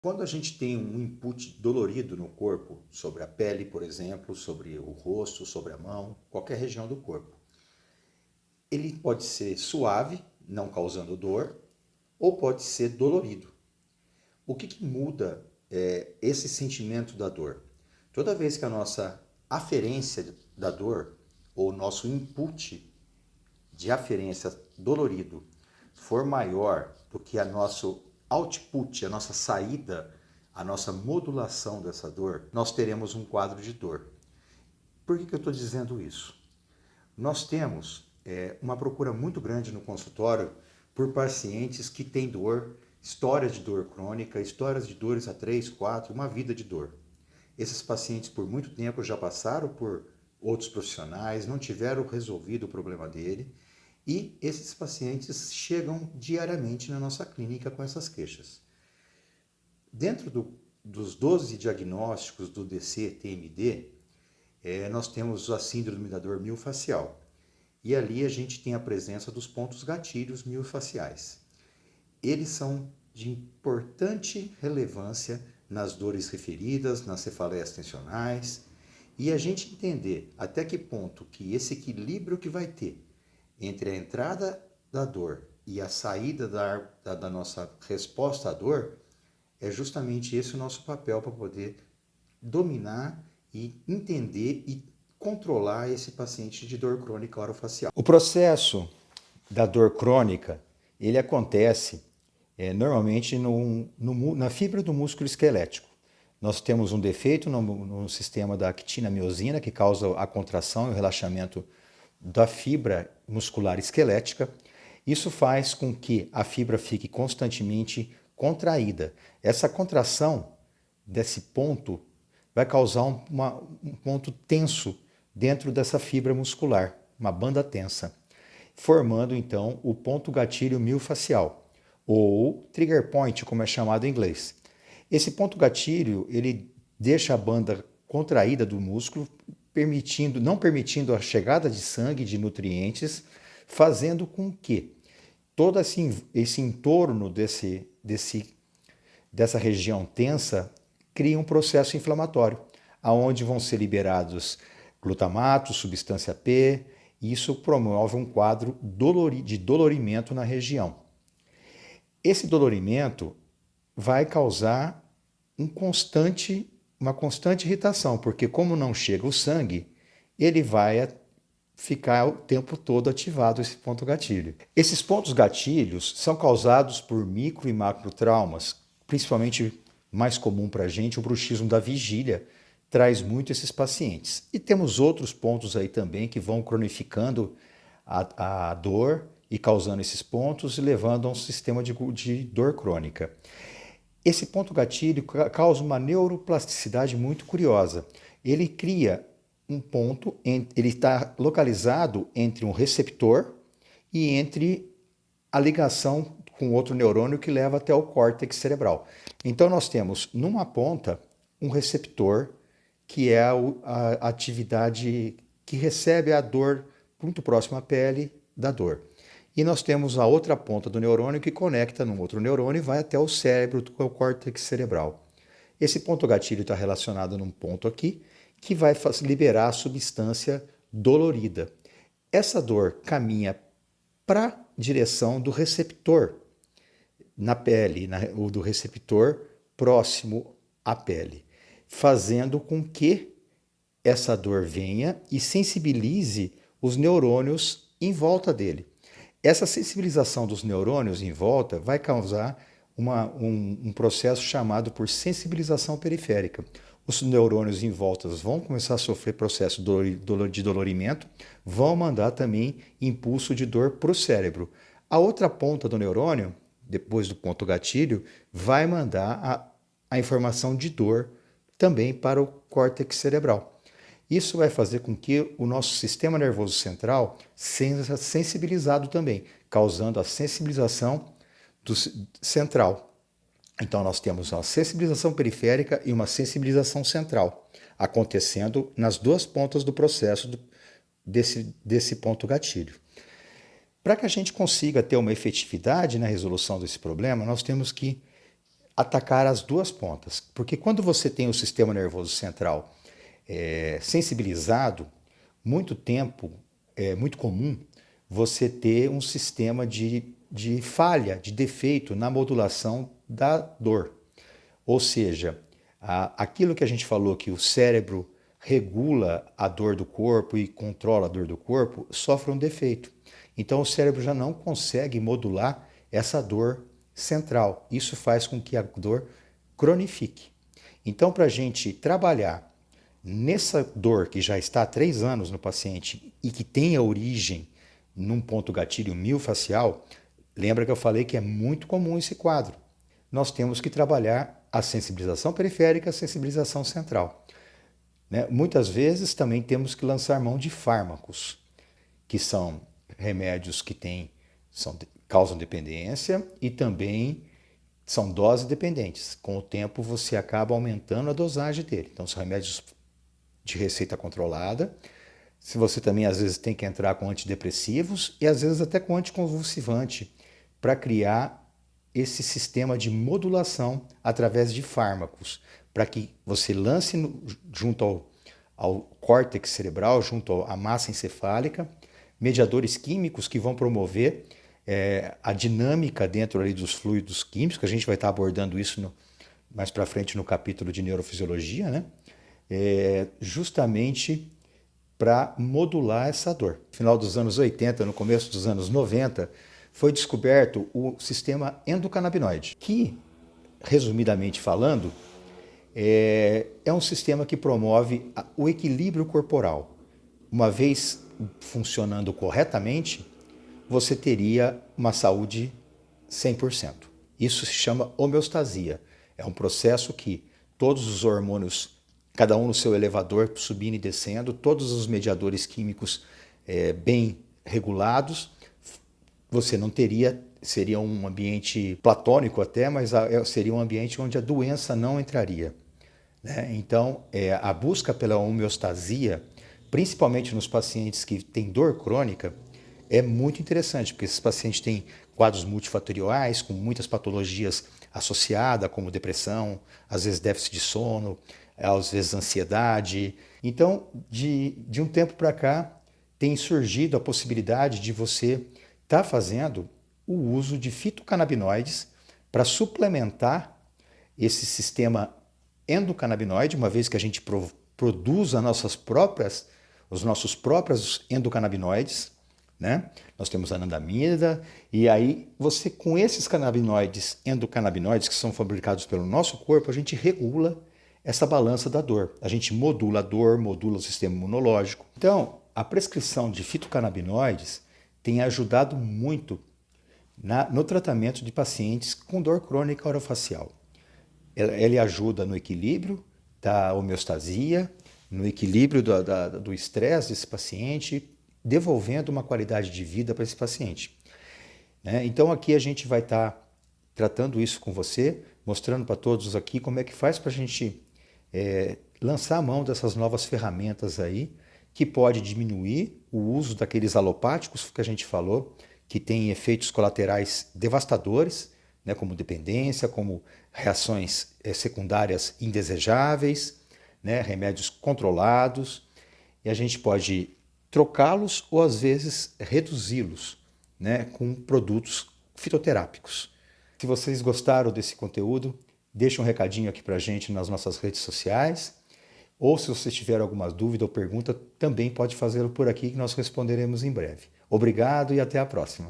Quando a gente tem um input dolorido no corpo, sobre a pele, por exemplo, sobre o rosto, sobre a mão, qualquer região do corpo, ele pode ser suave, não causando dor, ou pode ser dolorido. O que muda esse sentimento da dor? Toda vez que a nossa aferência da dor, ou nosso input de aferência dolorido, for maior do que a nosso output, a nossa saída, a nossa modulação dessa dor, nós teremos um quadro de dor. Por que eu estou dizendo isso? Nós temos uma procura muito grande no consultório por pacientes que têm dor, histórias de dor crônica, histórias de dores há 3, 4, uma vida de dor. Esses pacientes por muito tempo já passaram por outros profissionais, não tiveram resolvido o problema dele e esses pacientes chegam diariamente na nossa clínica com essas queixas. Dentro dos 12 diagnósticos do DC-TMD, nós temos a síndrome da dor miofascial. E ali a gente tem a presença dos pontos gatilhos miofaciais. Eles são de importante relevância nas dores referidas, nas cefaleias tensionais, e a gente entender até que ponto que esse equilíbrio que vai ter entre a entrada da dor e a saída da nossa resposta à dor, é justamente esse o nosso papel para poder dominar e entender e controlar esse paciente de dor crônica orofacial. O processo da dor crônica, ele acontece normalmente na fibra do músculo esquelético. Nós temos um defeito no sistema da actina-miosina, que causa a contração e o relaxamento da fibra muscular esquelética. Isso faz com que a fibra fique constantemente contraída. Essa contração desse ponto vai causar um ponto tenso dentro dessa fibra muscular, uma banda tensa, formando então o ponto gatilho miofascial, ou trigger point, como é chamado em inglês. Esse ponto gatilho, ele deixa a banda contraída do músculo, não permitindo a chegada de sangue, de nutrientes, fazendo com que todo esse entorno dessa região tensa crie um processo inflamatório, aonde vão ser liberados glutamato, substância P, e isso promove um quadro de dolorimento na região. Esse dolorimento vai causar uma constante irritação, porque como não chega o sangue, ele vai ficar o tempo todo ativado esse ponto gatilho. Esses pontos gatilhos são causados por micro e macro traumas, principalmente mais comum para a gente, o bruxismo da vigília traz muito esses pacientes. E temos outros pontos aí também que vão cronificando a dor e causando esses pontos e levando a um sistema de dor crônica. Esse ponto gatilho causa uma neuroplasticidade muito curiosa. Ele cria um ponto, ele está localizado entre um receptor e entre a ligação com outro neurônio que leva até o córtex cerebral. Então nós temos numa ponta um receptor que é a atividade que recebe a dor muito próxima à pele da dor. E nós temos a outra ponta do neurônio que conecta num outro neurônio e vai até o cérebro, com o córtex cerebral. Esse ponto gatilho está relacionado num ponto aqui que vai liberar a substância dolorida. Essa dor caminha para a direção do receptor na pele, ou do receptor próximo à pele, fazendo com que essa dor venha e sensibilize os neurônios em volta dele. Essa sensibilização dos neurônios em volta vai causar um processo chamado por sensibilização periférica. Os neurônios em volta vão começar a sofrer processo de dolorimento, vão mandar também impulso de dor para o cérebro. A outra ponta do neurônio, depois do ponto gatilho, vai mandar a informação de dor também para o córtex cerebral. Isso vai fazer com que o nosso sistema nervoso central seja sensibilizado também, causando a sensibilização central. Então nós temos uma sensibilização periférica e uma sensibilização central, acontecendo nas duas pontas do processo desse ponto gatilho. Para que a gente consiga ter uma efetividade na resolução desse problema, nós temos que atacar as duas pontas, porque quando você tem o sistema nervoso central sensibilizado, muito tempo é muito comum você ter um sistema de falha, de defeito na modulação da dor. Ou seja, aquilo que a gente falou que o cérebro regula a dor do corpo e controla a dor do corpo, sofre um defeito. Então o cérebro já não consegue modular essa dor central. Isso faz com que a dor cronifique. Então, para a gente trabalhar nessa dor que já está há 3 anos no paciente e que tem a origem num ponto gatilho miofascial, lembra que eu falei que é muito comum esse quadro. Nós temos que trabalhar a sensibilização periférica, a sensibilização central. Né? Muitas vezes também temos que lançar mão de fármacos, que são remédios que causam dependência e também são doses dependentes. Com o tempo você acaba aumentando a dosagem dele. Então são remédios de receita controlada. Se você também às vezes tem que entrar com antidepressivos e às vezes até com anticonvulsivante para criar esse sistema de modulação através de fármacos, para que você lance junto ao córtex cerebral, junto à massa encefálica, mediadores químicos que vão promover a dinâmica dentro ali dos fluidos químicos, que a gente vai estar abordando isso mais para frente no capítulo de neurofisiologia, né? Justamente para modular essa dor. No final dos anos 80, no começo dos anos 90, foi descoberto o sistema endocannabinoide, que, resumidamente falando, é um sistema que promove o equilíbrio corporal. Uma vez funcionando corretamente, você teria uma saúde 100%. Isso se chama homeostasia. É um processo que todos os hormônios, cada um no seu elevador, subindo e descendo, todos os mediadores químicos bem regulados, você não teria, seria um ambiente platônico até, mas seria um ambiente onde a doença não entraria. Né? Então, a busca pela homeostasia, principalmente nos pacientes que têm dor crônica, é muito interessante, porque esses pacientes têm quadros multifatoriais, com muitas patologias associadas, como depressão, às vezes déficit de sono, às vezes ansiedade. Então, de um tempo para cá, tem surgido a possibilidade de você estar fazendo o uso de fitocannabinoides para suplementar esse sistema endocannabinoide, uma vez que a gente produz os nossos próprios endocannabinoides, né? Nós temos a anandamida, e aí você, com esses cannabinoides, endocannabinoides, que são fabricados pelo nosso corpo, a gente regula essa balança da dor. A gente modula a dor, modula o sistema imunológico. Então, a prescrição de fitocannabinoides tem ajudado muito no tratamento de pacientes com dor crônica orofacial. Ele ajuda no equilíbrio da homeostasia, no equilíbrio do estresse desse paciente, devolvendo uma qualidade de vida para esse paciente. Né? Então aqui a gente vai estar tratando isso com você, mostrando para todos aqui como é que faz para a gente lançar a mão dessas novas ferramentas aí, que pode diminuir o uso daqueles alopáticos que a gente falou, que tem efeitos colaterais devastadores, né, como dependência, como reações secundárias indesejáveis, né, remédios controlados, e a gente pode trocá-los ou às vezes reduzi-los, né, com produtos fitoterápicos. Se vocês gostaram desse conteúdo, deixe um recadinho aqui para a gente nas nossas redes sociais, ou se você tiver alguma dúvida ou pergunta, também pode fazê-lo por aqui que nós responderemos em breve. Obrigado e até a próxima.